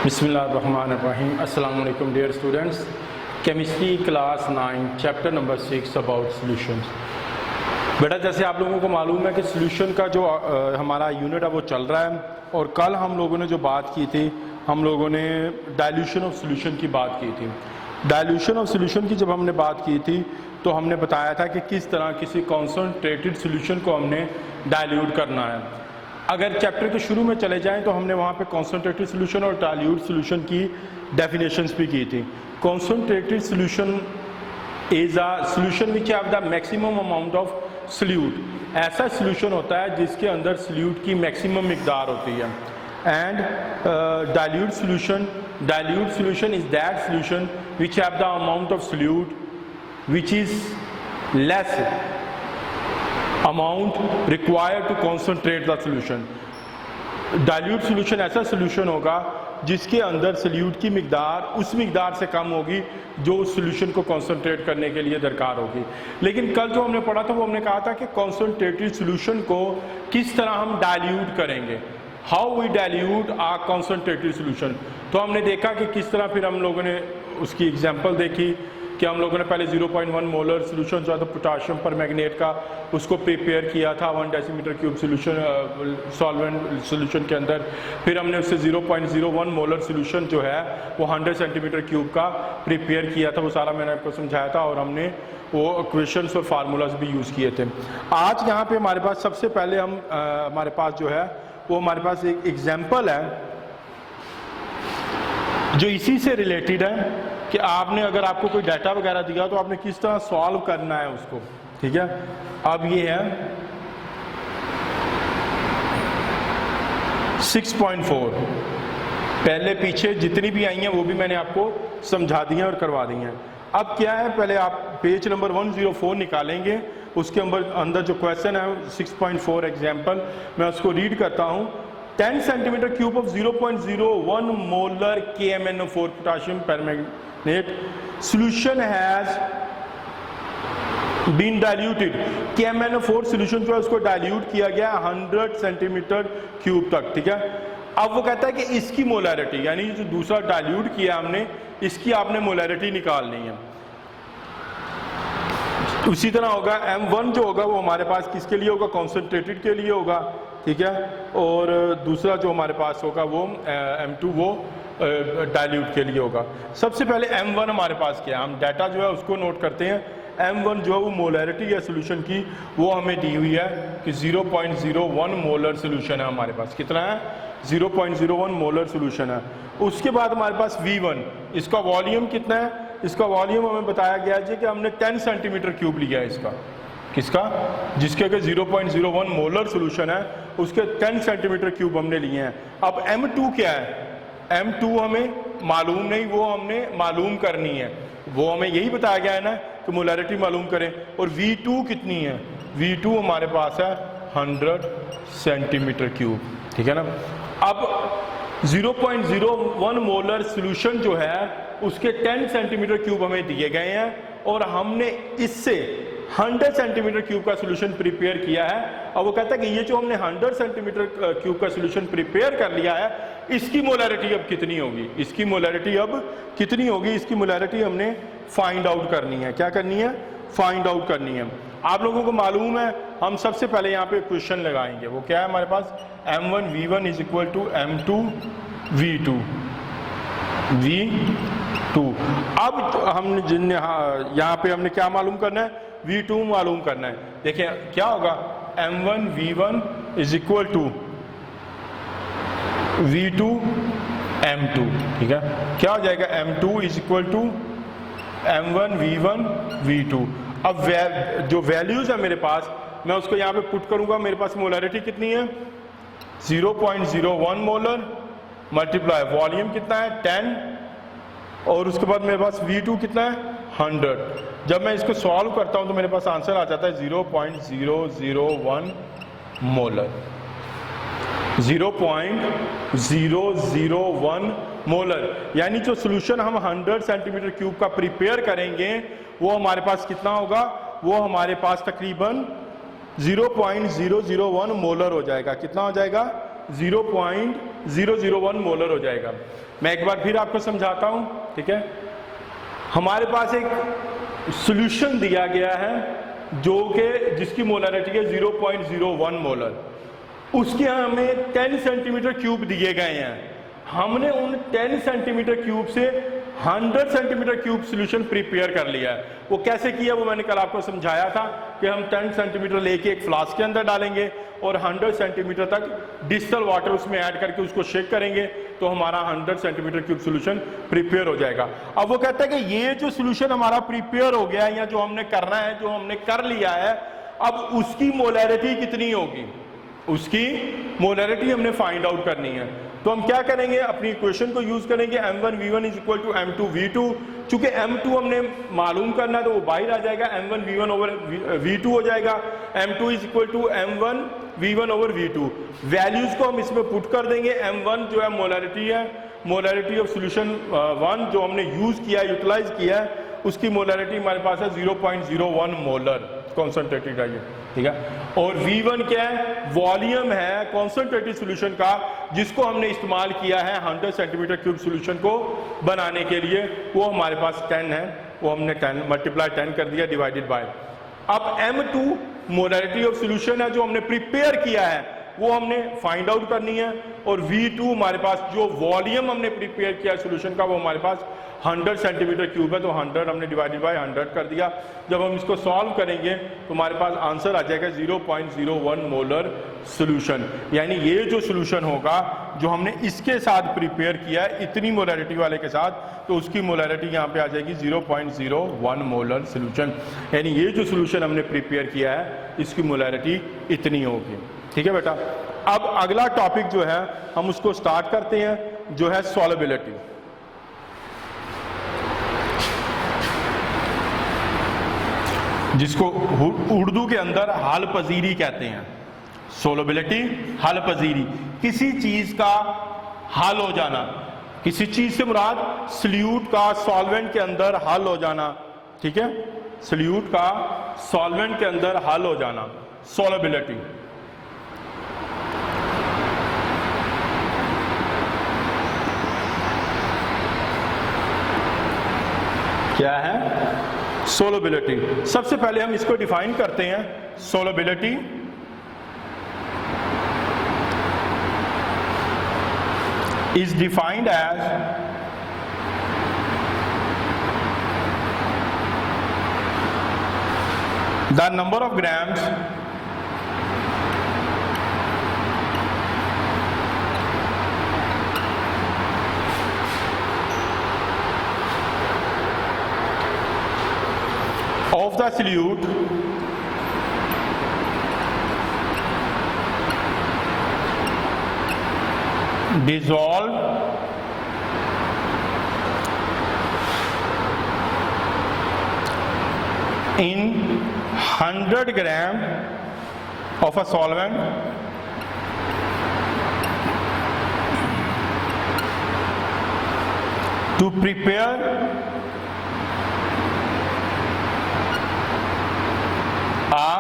बिस्मिल्लाहिर्रहमानिर्रहीम। अस्सलाम वालेकुम dear students. Chemistry class 9 chapter number 6 about solutions. बेटा जैसे आप लोगों को मालूम है कि सॉल्यूशन का जो हमारा यूनिट है वो चल रहा है, और कल हम लोगों ने जो बात की थी, हम लोगों ने डाइल्यूशन ऑफ सॉल्यूशन की बात की थी। डाइल्यूशन ऑफ सॉल्यूशन की जब हमने बात की थी तो हमने बताया था कि किस तरह किसी कॉन्सनट्रेटेड सॉल्यूशन को हमने डाइल्यूट करना है। अगर चैप्टर के शुरू में चले जाएं तो हमने वहाँ पे कॉन्सनट्रेटेड सॉल्यूशन और डाइल्यूट सॉल्यूशन की डेफिनेशंस भी की थी। Concentrated solution is a solution which have the maximum amount of solute. ऐसा सॉल्यूशन होता है जिसके अंदर सॉल्यूट की मैक्सिमम मिकदार होती है। And dilute solution is that solution which have the amount of solute which is less amount required to concentrate the solution. Dilute solution ऐसा सॉल्यूशन होगा जिसके अंदर सॉल्यूट की मिकदार उस मिकदार से कम होगी जो उस सॉल्यूशन को कॉन्सनट्रेट करने के लिए दरकार होगी। लेकिन कल जो हमने पढ़ा था वो हमने कहा था कि कॉन्सनट्रेटेड सॉल्यूशन को किस तरह हम डाइल्यूट करेंगे, how we dilute a concentrated solution. तो हमने देखा कि किस तरह, फिर हम लोगों ने उसकी एग्जांपल देखी कि हम लोगों ने पहले 0.1 मोलर सॉल्यूशन जो है पोटाशियम पर मैग्नेट का, उसको प्रिपेयर किया था 1 decimetre cube solution solvent solution के अंदर। फिर हमने उससे 0.01 मोलर सॉल्यूशन जो है वो 100 सेंटीमीटर क्यूब का प्रिपेयर किया था। वो सारा मैंने आपको समझाया था और हमने वो इक्वेशंस और फार्मूलाज भी यूज़ किए थे। आज यहाँ पे हमारे पास सबसे पहले हमारे पास जो है वो हमारे पास एक एग्जाम्पल है जो इसी से रिलेटेड है कि आपने, अगर आपको कोई डाटा वगैरह दिया तो आपने किस तरह सॉल्व करना है उसको। ठीक है, अब ये है 6.4। पहले पीछे जितनी भी आई हैं वो भी मैंने आपको समझा दी हैं और करवा दी हैं। अब क्या है, पहले आप पेज नंबर 104 निकालेंगे, उसके अंदर जो क्वेश्चन है 6.4 एग्जाम्पल, मैं उसको रीड करता हूँ। 10 centimetre cube of 0.01 molar KMnO4 potassium permanganate solution has been diluted. KMnO4 solution जो है उसको डाइल्यूट किया गया 100 सेंटीमीटर क्यूब तक। ठीक है, अब वो कहता है कि इसकी मोलैरिटी, यानी जो दूसरा डाइल्यूट किया हमने, इसकी आपने मोलैरिटी निकालनी है। उसी तरह होगा M1 जो होगा वो हमारे पास किसके लिए होगा, कॉन्सनट्रेटेड के लिए होगा। ठीक है, और दूसरा जो हमारे पास होगा वो M2 वो डाइल्यूट के लिए होगा। सबसे पहले M1 हमारे पास क्या है, हम डाटा जो है उसको नोट करते हैं। M1 जो है वो मोलैरिटी है सोल्यूशन की, वो हमें दी हुई है कि 0.01 मोलर सोल्यूशन है हमारे पास। कितना है, 0.01 मोलर सोल्यूशन है। उसके बाद हमारे पास V1, इसका वॉल्यूम कितना है, इसका वॉल्यूम हमें बताया गया जी कि हमने 10 सेंटीमीटर क्यूब लिया है इसका, किसका, जिसके अगर 0.01 मोलर सोल्यूशन है उसके 10 सेंटीमीटर क्यूब हमने लिए हैं। अब M2 क्या है, M2 हमें मालूम नहीं, वो हमने मालूम करनी है। वो हमें यही बताया गया है ना कि मोलैरिटी मालूम करें। और V2 कितनी है, V2 हमारे पास है 100 सेंटीमीटर क्यूब। ठीक है ना। अब 0.01 मोलर सॉल्यूशन जो है उसके 10 सेंटीमीटर क्यूब हमें दिए गए हैं और हमने इससे 100 सेंटीमीटर क्यूब का सॉल्यूशन प्रिपेयर किया है। अब वो कहता है कि ये जो हमने 100 सेंटीमीटर क्यूब का सॉल्यूशन प्रिपेयर कर लिया है, इसकी मोलैरिटी अब कितनी होगी, इसकी मोलैरिटी अब कितनी होगी, इसकी मोलैरिटी हमने फाइंड आउट करनी है। क्या करनी है, फाइंड आउट करनी है। आप लोगों को मालूम है, हम सबसे पहले यहाँ पे क्वेश्चन लगाएंगे। वो क्या है हमारे पास, M1 V1 is equal to M2 V2 V2। अब हम जिन यहाँ पे हमने क्या मालूम करना है, V2 मालूम करना है। देखिए क्या होगा, M1 V1 is equal to V2 M2। ठीक है, क्या हो जाएगा, M2 is equal to M1 V1 V2। अब जो वैल्यूज है मेरे पास, मैं उसको यहाँ पे पुट करूंगा। मेरे पास मोलैरिटी कितनी है, 0.01 मोलर मल्टीप्लाई वॉल्यूम कितना है 10, और उसके बाद मेरे पास V2 कितना है 100। जब मैं इसको सॉल्व करता हूं तो मेरे पास आंसर आ जाता है 0.001 मोलर। 0.001 मोलर, यानी जो सॉल्यूशन हम 100 सेंटीमीटर क्यूब का प्रिपेयर करेंगे वो हमारे पास कितना होगा, वो हमारे पास तकरीबन 0.001 मोलर हो जाएगा। कितना हो जाएगा, 0.001 मोलर हो जाएगा। मैं एक बार फिर आपको समझाता हूं, ठीक है। हमारे पास एक सॉल्यूशन दिया गया है जो कि जिसकी मोलरिटी है 0.01 मोलर, उसके हमें 10 सेंटीमीटर क्यूब दिए गए हैं। हमने उन 10 सेंटीमीटर क्यूब से 100 सेंटीमीटर क्यूब सॉल्यूशन प्रिपेयर कर लिया है। वो कैसे किया वो मैंने कल आपको समझाया था कि हम 10 सेंटीमीटर लेके एक फ्लास्क के अंदर डालेंगे और 100 सेंटीमीटर तक डिस्टिल वाटर उसमें ऐड करके उसको शेक करेंगे तो हमारा 100 सेंटीमीटर क्यूब सॉल्यूशन प्रिपेयर हो जाएगा। अब वो कहता है कि ये जो सॉल्यूशन हमारा प्रिपेयर हो गया है या जो हमने करना है, जो हमने कर लिया है, अब उसकी मोलैरिटी कितनी होगी, उसकी मोलैरिटी हमने फाइंड आउट करनी है। तो हम क्या करेंगे, अपनी इक्वेशन को यूज करेंगे m1v1 is equal to m2v2। चूंकि m2 हमने मालूम करना है तो वो बाहर आ जाएगा, m1v1 ओवर v2 हो जाएगा। m2 is equal to m1v1 over v2। Values को हम इसमें पुट कर देंगे। m1 जो है मोलैरिटी है, मोलैरिटी ऑफ सॉल्यूशन 1 जो हमने यूज किया, यूटिलाइज किया है, उसकी मोलैरिटी हमारे पास है 0.01 मोलर कॉन्सेंट्रेटेड है ये, ठीक है। और V1 क्या है, वॉल्यूम है कॉन्सेंट्रेटेड सॉल्यूशन का, जिसको हमने इस्तेमाल किया है 100 सेंटीमीटर क्यूब सॉल्यूशन को बनाने के लिए। वो हमारे पास 10 है, वो हमने 10 मल्टीप्लाई 10 कर दिया डिवाइडेड बाय। अब M2 मोलैरिटी ऑफ सॉल्यूशन है जो हमने प्रिपेयर किया है, वो हमने फाइंड आउट करनी है। और V2 हमारे पास जो वॉल्यूम हमने प्रिपेयर किया सॉल्यूशन का, वो हमारे पास 100 सेंटीमीटर क्यूब है, तो 100 हमने डिवाइडेड बाय 100 कर दिया। जब हम इसको सॉल्व करेंगे तो हमारे पास आंसर आ जाएगा 0.01 मोलर सॉल्यूशन। यानी ये जो सॉल्यूशन होगा जो हमने इसके साथ प्रिपेयर किया है इतनी मोलैरिटी वाले के साथ, तो उसकी मोलैरिटी यहाँ पे आ जाएगी 0.01 मोलर सॉल्यूशन। यानी ये जो सॉल्यूशन हमने प्रिपेयर किया है इसकी मोलैरिटी इतनी होगी, ठीक है बेटा। अब अगला टॉपिक जो है हम उसको स्टार्ट करते हैं, जो है सॉल्युबिलिटी। जिसको उर्दू के अंदर हाल पजीरी कहते हैं। सॉल्युबिलिटी, हाल पजीरी, किसी चीज का हल हो जाना, किसी चीज से मुराद सॉल्यूट का सॉल्वेंट के अंदर हल हो जाना, ठीक है। सॉल्यूट का सॉल्वेंट के अंदर हल हो जाना, सॉल्युबिलिटी। क्या है सॉल्युबिलिटी? सबसे पहले हम इसको डिफाइन करते हैं। Solubility is defined as the number of grams of the solute dissolved in 100 gram of a solvent to prepare a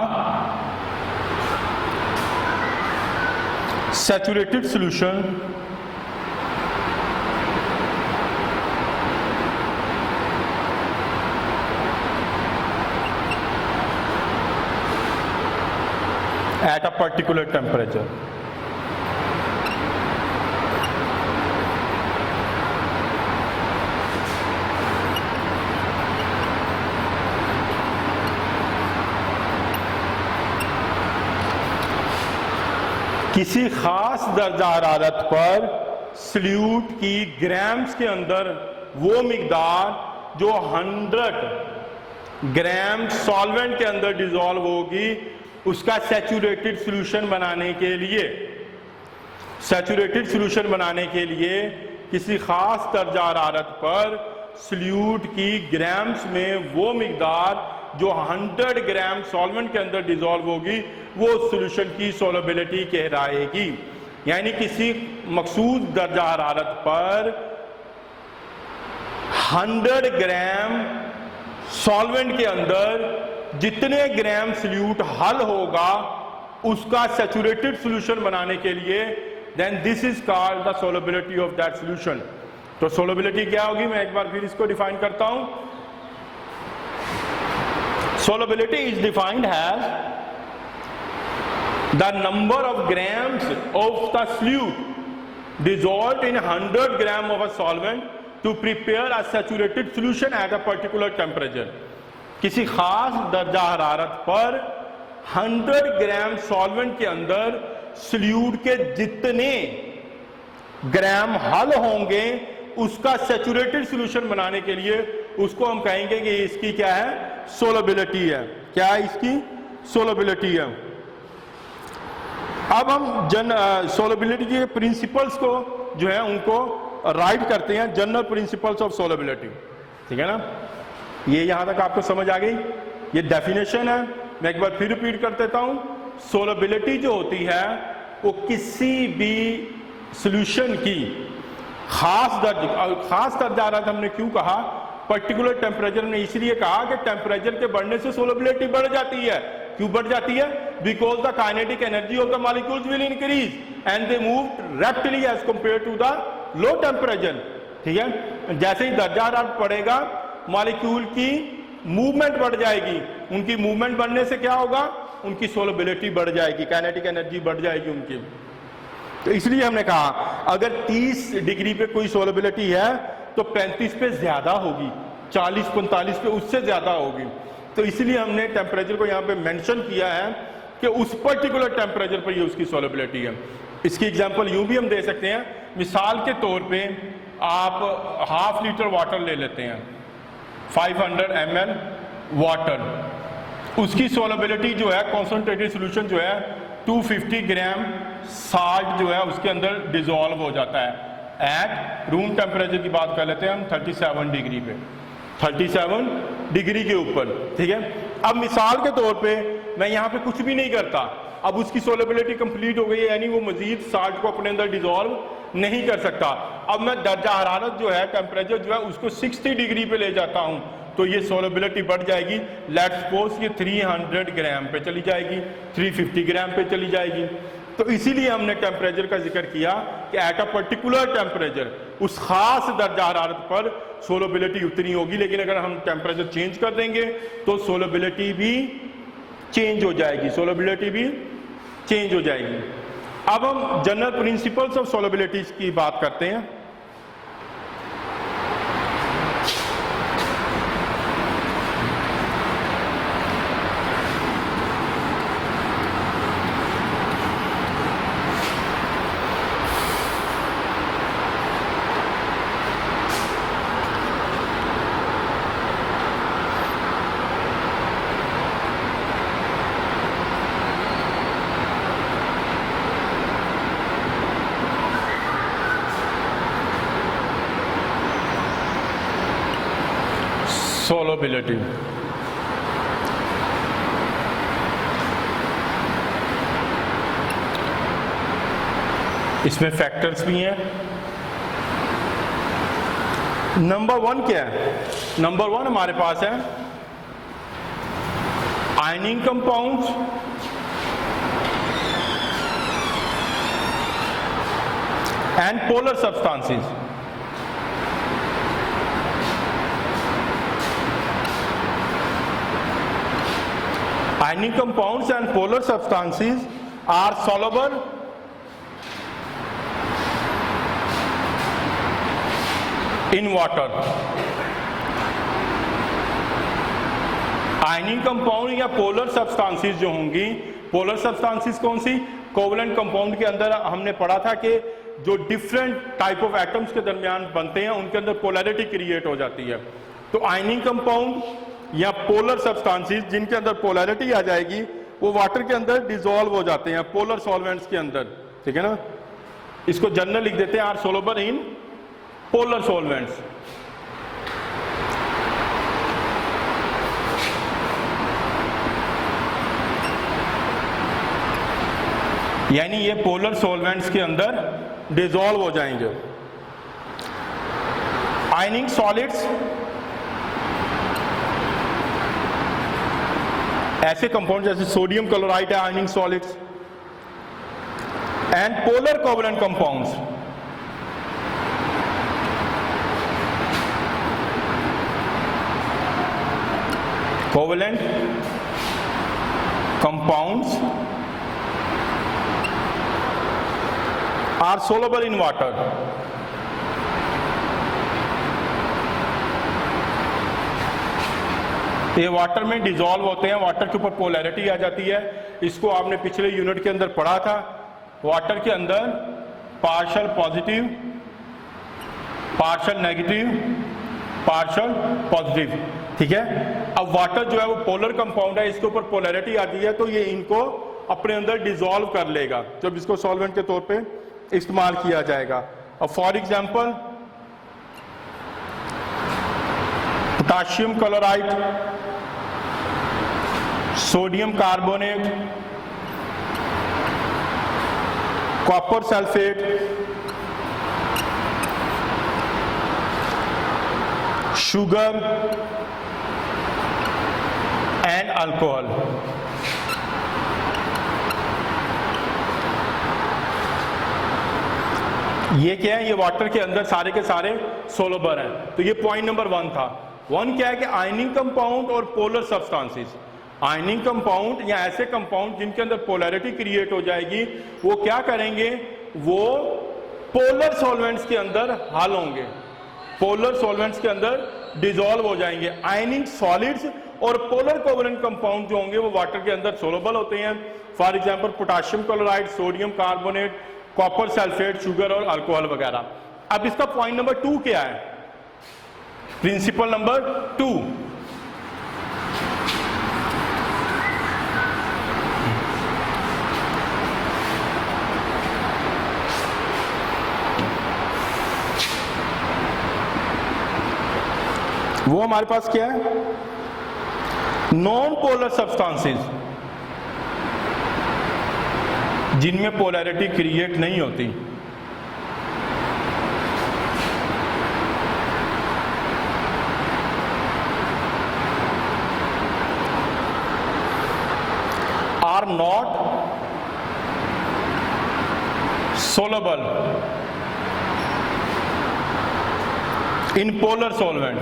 saturated solution at a particular temperature. किसी खास दर्जा हरारत पर सल्यूट की ग्राम्स के अंदर वो मिकदार जो 100 ग्राम सॉल्वेंट के अंदर डिसॉल्व होगी, उसका सैचुरेटेड सॉल्यूशन बनाने के लिए, सैचुरेटेड सॉल्यूशन बनाने के लिए किसी खास दर्जा हरारत पर सल्यूट की ग्राम्स में वो मिकदार जो 100 ग्राम सॉल्वेंट के अंदर डिसॉल्व होगी, वो सॉल्यूशन की सॉल्युबिलिटी कहलाएगी। यानी किसी मखसूस दर्जा हरारत पर 100 ग्राम सॉल्वेंट के अंदर जितने ग्राम सल्यूट हल होगा, उसका सैचुरेटेड सॉल्यूशन बनाने के लिए then this is called the solubility of that solution. तो solubility क्या होगी, मैं एक बार फिर इसको डिफाइन करता हूं. Solubility is defined as the number of grams of the solute dissolved in 100 gram of a solvent to prepare a saturated solution at a particular temperature. किसी खास दर्जा हरारत पर 100 ग्राम सॉल्वेंट के अंदर सल्यूट के जितने ग्राम हल होंगे उसका सैचुरेटेड सॉल्यूशन बनाने के लिए उसको हम कहेंगे कि इसकी क्या है, सोलबिलिटी है. क्या है इसकी, सोलबिलिटी है. अब हम सोलबिलिटी के प्रिंसिपल्स को जो है उनको राइट करते हैं, जनरल प्रिंसिपल्स ऑफ सोलबिलिटी. ठीक है ना, ये यहां तक आपको समझ आ गई. ये डेफिनेशन है, मैं एक बार फिर रिपीट कर देता हूं. सोलबिलिटी जो होती है वो किसी भी सॉल्यूशन की खास दर्जा हरारत, हमने क्यों कहा पर्टिकुलर टेम्परेचर, ने इसलिए कहा कि टेम्परेचर के बढ़ने से सोलबिलिटी बढ़ जाती है. क्यों बढ़ जाती है, because the kinetic energy of the molecules will increase and they move rapidly as compare to the low temperature. ठीक है, जैसे ही दर्जा हरारत बढ़ेगा मॉलिक्यूल की मूवमेंट बढ़ जाएगी. उनकी मूवमेंट बढ़ने से क्या होगा, उनकी सोलबिलिटी बढ़ जाएगी, काइनेटिक एनर्जी बढ़ जाएगी उनकी. तो इसलिए हमने कहा अगर 30 डिग्री पे कोई सोलबिलिटी है तो 35 पे ज्यादा होगी, 40-45 पे उससे ज्यादा होगी. तो इसलिए हमने टेम्परेचर को यहाँ पे मेंशन किया है कि उस पर्टिकुलर टेम्परेचर पर ये उसकी सोलबिलिटी है. इसकी एग्जांपल यूं भी हम दे सकते हैं. मिसाल के तौर पे आप ½ लीटर वाटर ले लेते हैं, 500 ml वाटर, उसकी सोलबिलिटी जो है कॉन्सेंट्रेटेड सॉल्यूशन जो है 250 ग्राम साल्ट जो है उसके अंदर डिसॉल्व हो जाता है एट रूम टेम्परेचर की बात कर लेते हैं हम 37 डिग्री पे, 37 डिग्री के ऊपर. ठीक है, अब मिसाल के तौर पे मैं यहाँ पे कुछ भी नहीं करता, अब उसकी सोलबिलिटी कंप्लीट हो गई, यानी वो मजीद साल्ट को अपने अंदर डिसॉल्व नहीं कर सकता. अब मैं दर्जा हरारत जो है, टेम्परेचर जो है उसको 60 डिग्री पे ले जाता हूं तो ये सोलबिलिटी बढ़ जाएगी. लेट्स सपोज ये 300 ग्राम पे चली जाएगी, 350 ग्राम पे चली जाएगी. तो इसीलिए हमने टेम्परेचर का जिक्र किया कि एट अ पर्टिकुलर टेम्परेचर, उस खास दर्जा हरारत पर सोलबिलिटी उतनी होगी, लेकिन अगर हम टेम्परेचर चेंज कर देंगे तो सोलबिलिटी भी चेंज हो जाएगी, सोलबिलिटी भी चेंज हो जाएगी. अब हम जनरल प्रिंसिपल्स ऑफ सोलबिलिटी की बात करते हैं. सोलबिलिटी, इसमें फैक्टर्स भी हैं. नंबर 1 क्या है, नंबर 1 हमारे पास है ironing compounds and polar substances. Ionic compounds and polar substances are soluble in water. Ionic compound या पोलर सब्सटेंसेस जो होंगी, पोलर सब्सटेंसेस कौन सी, कोवलेंट कंपाउंड के अंदर हमने पढ़ा था कि जो डिफरेंट टाइप ऑफ एटम्स के दरमियान बनते हैं उनके अंदर पोलैरिटी क्रिएट हो जाती है. तो आयनिक कंपाउंड या पोलर सब्सटेंसेस जिनके अंदर पोलैरिटी आ जाएगी वो वाटर के अंदर डिसॉल्व हो जाते हैं पोलर सॉल्वेंट्स के अंदर. ठीक है ना, इसको जनरल लिख देते हैं are soluble in polar solvents. यानी ये पोलर सॉल्वेंट्स के अंदर डिसॉल्व हो जाएंगे. आयनिक सॉलिड्स ऐसे कंपाउंड जैसे सोडियम क्लोराइड है ionic solids, and polar covalent compounds. Covalent compounds are soluble in water. ये वाटर में डिसॉल्व होते हैं, वाटर के ऊपर पोलैरिटी आ जाती है। इसको आपने पिछले यूनिट के अंदर पढ़ा था। वाटर के अंदर partial positive, partial negative, partial positive, ठीक है। अब वाटर जो है वो पोलर कंपाउंड है, इसके ऊपर पोलैरिटी आती है, तो ये इनको अपने अंदर डिसॉल्व कर लेगा जब इसको सॉल्वेंट के तौर पे इस्तेमाल किया जाएगा। अब for example potassium chloride, sodium carbonate, copper sulphate, sugar and alcohol. ये क्या है? ये वाटर के अंदर सारे के सारे सोलबर हैं। तो ये पॉइंट नंबर 1 था। 1 क्या है कि आयनिंग कंपाउंड और पोलर सब्सटेंसेस। आयनिंग कंपाउंड या ऐसे कंपाउंड जिनके अंदर पोलैरिटी क्रिएट हो जाएगी, वो क्या करेंगे? वो पोलर सॉल्वेंट्स के अंदर हल होंगे, पोलर सॉल्वेंट्स के अंदर डिसॉल्व हो जाएंगे। आयनिंग सॉलिड्स और पोलर कोवलेंट कंपाउंड जो होंगे वो वाटर के अंदर सोलबल होते हैं। For example potassium chloride, sodium carbonate, copper sulphate, sugar और अल्कोहल वगैरह। अब इसका पॉइंट नंबर 2 क्या है? प्रिंसिपल नंबर 2, वो हमारे पास क्या है? नॉन पोलर सब्सटेंसेस, जिनमें पोलैरिटी क्रिएट नहीं होती। Are not soluble in polar solvent.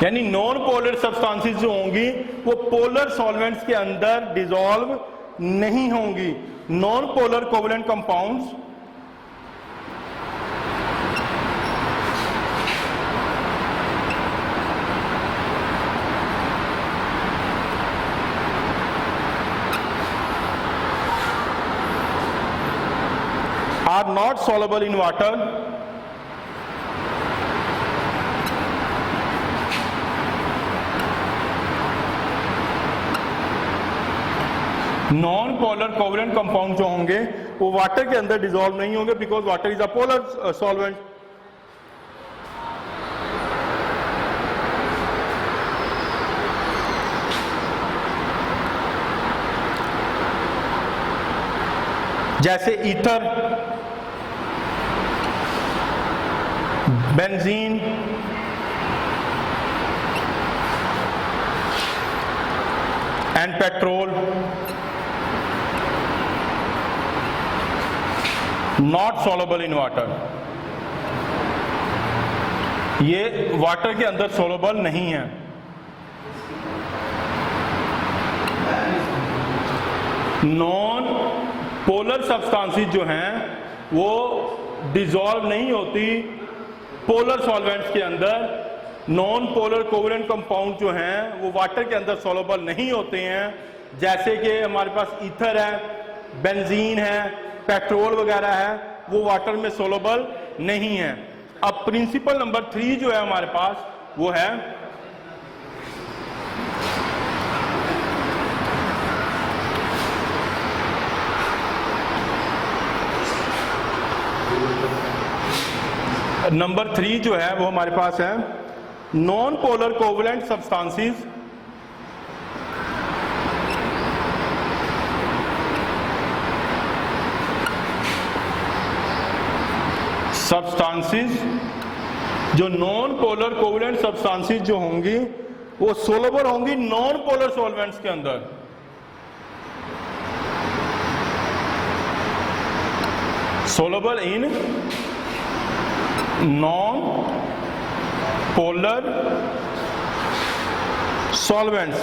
यानी नॉन पोलर सब्सटेंसेस जो होंगी वो पोलर सॉल्वेंट्स के अंदर डिसॉल्व नहीं होंगी। Non polar covalent compounds are not soluble in water non polar covalent compound जो होंगे वो वाटर के अंदर डिसॉल्व नहीं होंगे, because water is a polar solvent. जैसे ether, benzene, and petrol, not soluble in water. ये वाटर के अंदर सॉल्युबल नहीं है। नॉन पोलर सब्सटेंसेस जो हैं वो डिसॉल्व नहीं होती पोलर सॉल्वेंट्स के अंदर। नॉन पोलर कोवलेंट कंपाउंड जो हैं वो वाटर के अंदर सॉल्युबल नहीं होते हैं। जैसे कि हमारे पास ईथर है, बेंजीन है, पेट्रोल वगैरह है, वो वाटर में सोलबल नहीं है। अब प्रिंसिपल नंबर 3 जो है हमारे पास वो है नंबर 3 जो है वो हमारे पास है नॉन पोलर कोवलेंट सब्सटेंसेस जो नॉन पोलर कोवलेंट सब्सटेंसेस जो होंगी वो सोलेबल होंगी नॉन पोलर सॉल्वेंट्स के अंदर। Soluble in non polar solvents,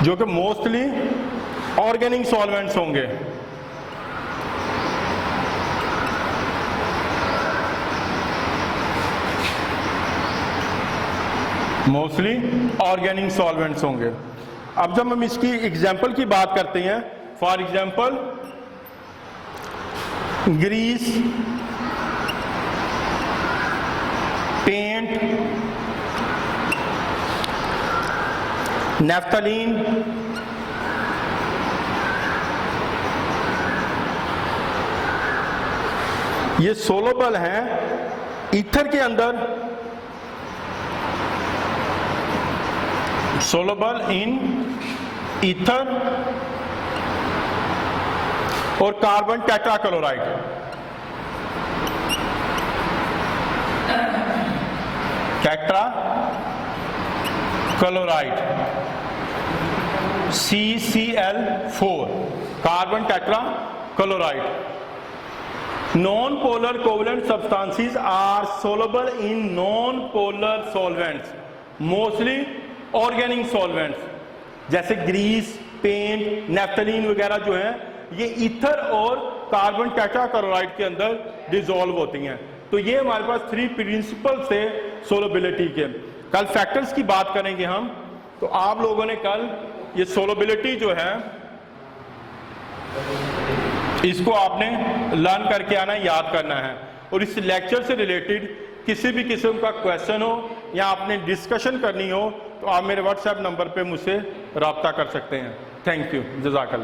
जो कि मोस्टली ऑर्गेनिक सॉल्वेंट्स होंगे। मोस्टली ऑर्गेनिक सॉल्वेंट्स होंगे। अब जब हम इसकी एग्जाम्पल की बात करते हैं, for example grease, paint, naphthalene, ये सोलेबल हैं ईथर के अंदर, सोलेबल इन ईथर और carbon tetrachloride. Tetrachloride CCl4, carbon tetrachloride. Non polar covalent substances are soluble in non polar solvents, mostly organic solvents, जैसे ग्रीस, पेंट, नेफ्थलीन वगैरह जो हैं ये ईथर और कार्बन टेट्राक्लोराइड के अंदर डिसॉल्व होती हैं। तो ये हमारे पास 3 प्रिंसिपल्स थे सोलेबिलिटी के। कल फैक्टर्स की बात करेंगे हम, तो आप लोगों ने कल ये सोलेबिलिटी जो है इसको आपने लर्न करके आना, याद करना है। और इस लेक्चर से रिलेटेड किसी भी किस्म का क्वेश्चन हो या आपने डिस्कशन करनी हो तो आप मेरे व्हाट्सएप नंबर पे मुझसे रब्ता कर सकते हैं। थैंक यू, जज़ाकल्लाह।